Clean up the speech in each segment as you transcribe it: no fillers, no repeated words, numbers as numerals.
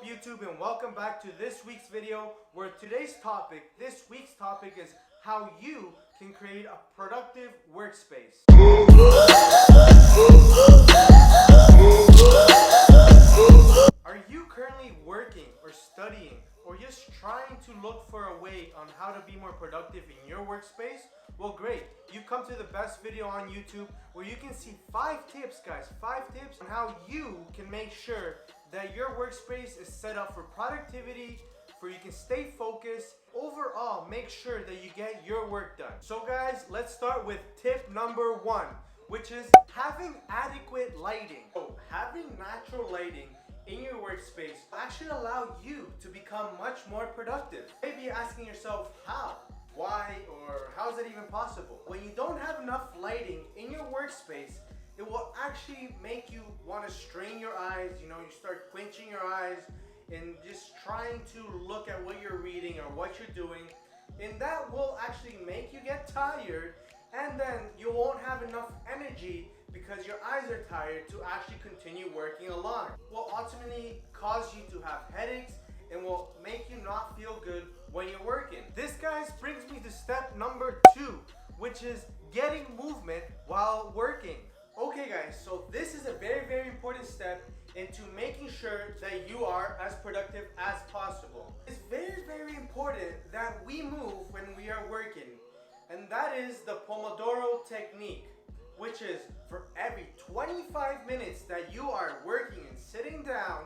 YouTube, and welcome back to this week's video, where this week's topic is how you can create a productive workspace. Are you currently working or studying or just trying to look for a way on how to be more productive in your workspace? Well, great. You come to the best video on YouTube where you can see 5 tips, guys. 5 tips on how you can make sure that your workspace is set up for productivity, for you can stay focused. Overall, make sure that you get your work done. So guys, let's start with tip number 1, which is having adequate lighting. So having natural lighting in your workspace will actually allow you to become much more productive. Maybe you're asking yourself, how? Why? Or how is it even possible? When you don't have enough lighting in your workspace, it will actually make you want to strain your eyes. You start quenching your eyes and just trying to look at what you're reading or what you're doing. And that will actually make you get tired, and then you won't have enough energy because your eyes are tired to actually continue working along. Will ultimately cause you to have headaches and will make you not feel good when you're working. This, guys, brings me to step number 2, which is getting movement while working. Okay guys, so this is a very, very important step into making sure that you are as productive as possible. It's very, very important that we move when we are working, and that is the Pomodoro technique, which is for every 25 minutes that you are working and sitting down,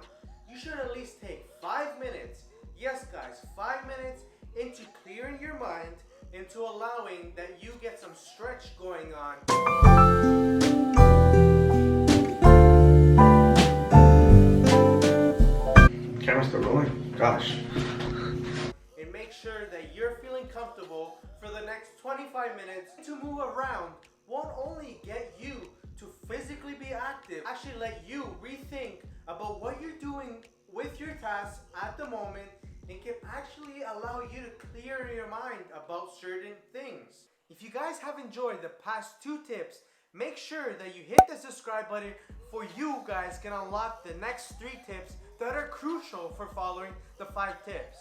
you should at least take 5 minutes, yes guys, 5 minutes into clearing your mind, into allowing that you get some stretch going on. Camera's still rolling? Gosh. And make sure that you're feeling comfortable for the next 25 minutes. To move around won't only get you to physically be active, actually let you rethink about what you're doing with your tasks at the moment, and can actually allow you to clear your mind about certain things. If you guys have enjoyed the past 2 tips, make sure that you hit the subscribe button for you guys can unlock the next 3 tips that are crucial for following the 5 tips.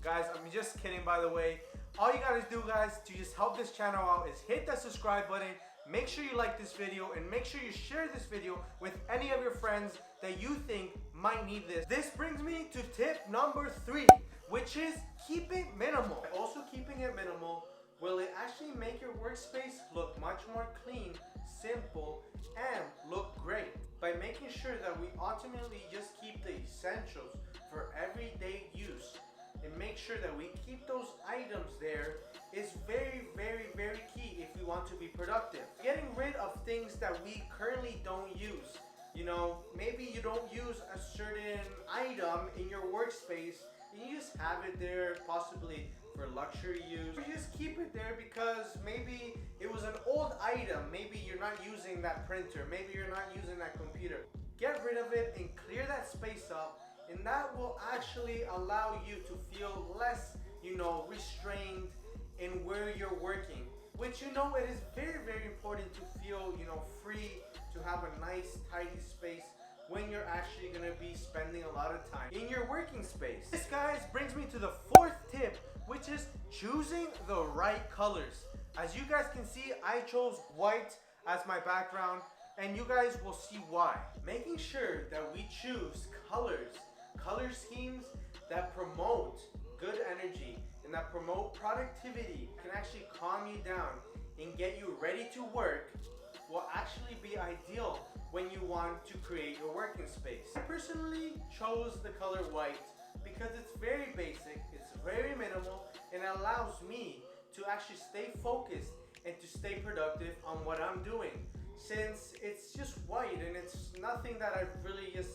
Guys, I'm just kidding, by the way. All you gotta do, guys, to just help this channel out is hit that subscribe button. Make sure you like this video and make sure you share this video with any of your friends that you think might need this. This brings me to tip number 3, which is keep it minimal. Also, keeping it minimal will it actually make your workspace look much more clean, simple, and look great by making sure that we ultimately just keep the essentials for everyday use, and make sure that we keep those items there is very, very, very key if we want to be productive. Getting rid of things that we currently don't use. Maybe you don't use a certain item in your workspace and you just have it there possibly for luxury use. Or you just keep it there because maybe it was an old item. Maybe you're not using that printer. Maybe you're not using that computer. Get rid of it and clear that space up, and that will actually allow you to feel less, restrained in where you're working. Which it is very, very important to feel, free, to have a nice, tidy space when you're actually gonna be spending a lot of time in your working space. This, guys, brings me to the 4th tip, which is choosing the right colors. As you guys can see, I chose white as my background, and you guys will see why. Making sure that we choose color schemes that promote good energy and that promote productivity, can actually calm you down and get you ready to work, will actually be ideal when you want to create your working space. I personally chose the color white because it's very basic, it's very minimal, and it allows me to actually stay focused and to stay productive on what I'm doing. Since it's just white and it's nothing that I really just,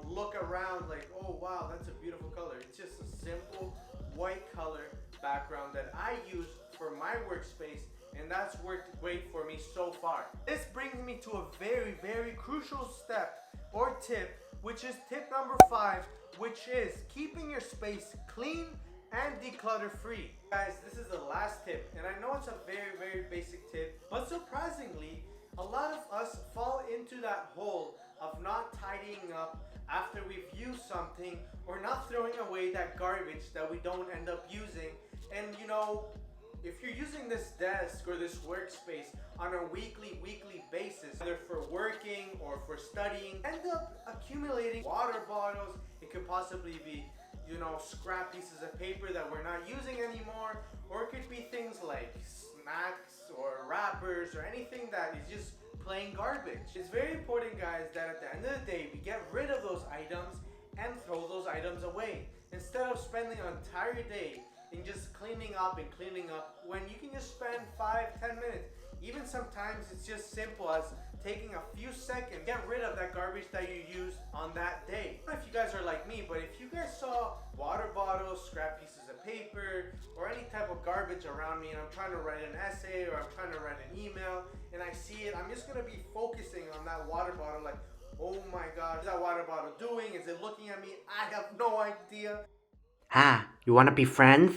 look around like, oh wow, that's a beautiful color. It's just a simple white color background that I use for my workspace, and that's worked great for me so far. This brings me to a very, very crucial step or tip, which is tip number 5, which is keeping your space clean and declutter free. Guys, this is the last tip, and I know it's a very, very basic tip, but surprisingly, a lot of us fall into that hole of not tidying up, after we've used something, or not throwing away that garbage that we don't end up using. And you know, if you're using this desk or this workspace on a weekly basis, either for working or for studying, end up accumulating water bottles. It could possibly be, you know, scrap pieces of paper that we're not using anymore, or it could be things like snacks or wrappers or anything that is just plain garbage. It's very important, guys, that at the end of the day we get rid of those items and throw those items away, instead of spending an entire day in just cleaning up when you can just spend 5-10 minutes. Even sometimes it's just simple as taking a few seconds, get rid of that garbage that you used on that day. I don't know if you guys are like me, but if you guys saw water bottles, scrap pieces of paper, or any type of garbage around me, and I'm trying to write an essay or I'm trying to write an email, and I see it, I'm just gonna be focusing on that water bottle like, oh my God, what's that water bottle doing? Is it looking at me? I have no idea. Ah, you wanna be friends?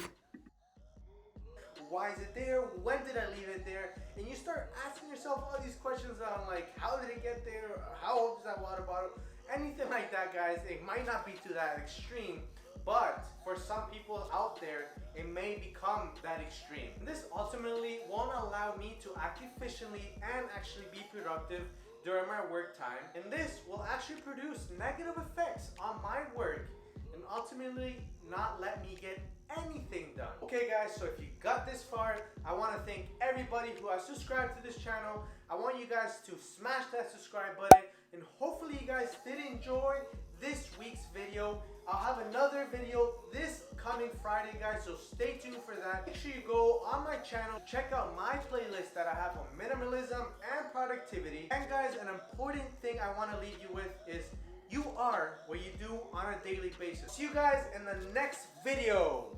Why is it there? When did I leave it there? And you start asking yourself all these questions on like, how did it get there? How old is that water bottle? Anything like that, guys. It might not be to that extreme, but for some people out there, it may become that extreme. And this ultimately won't allow me to act efficiently and actually be productive during my work time. And this will actually produce negative effects on my work and ultimately not let me get anything done. Okay guys, so if you got this far, I want to thank everybody who has subscribed to this channel. I want you guys to smash that subscribe button, and hopefully you guys did enjoy this week's video. I'll have another video this coming Friday, guys, so stay tuned for that. Make sure you go on my channel, check out my playlist that I have on minimalism and productivity. And guys, an important thing I want to leave you with is you are what you do on a daily basis. See you guys in the next video.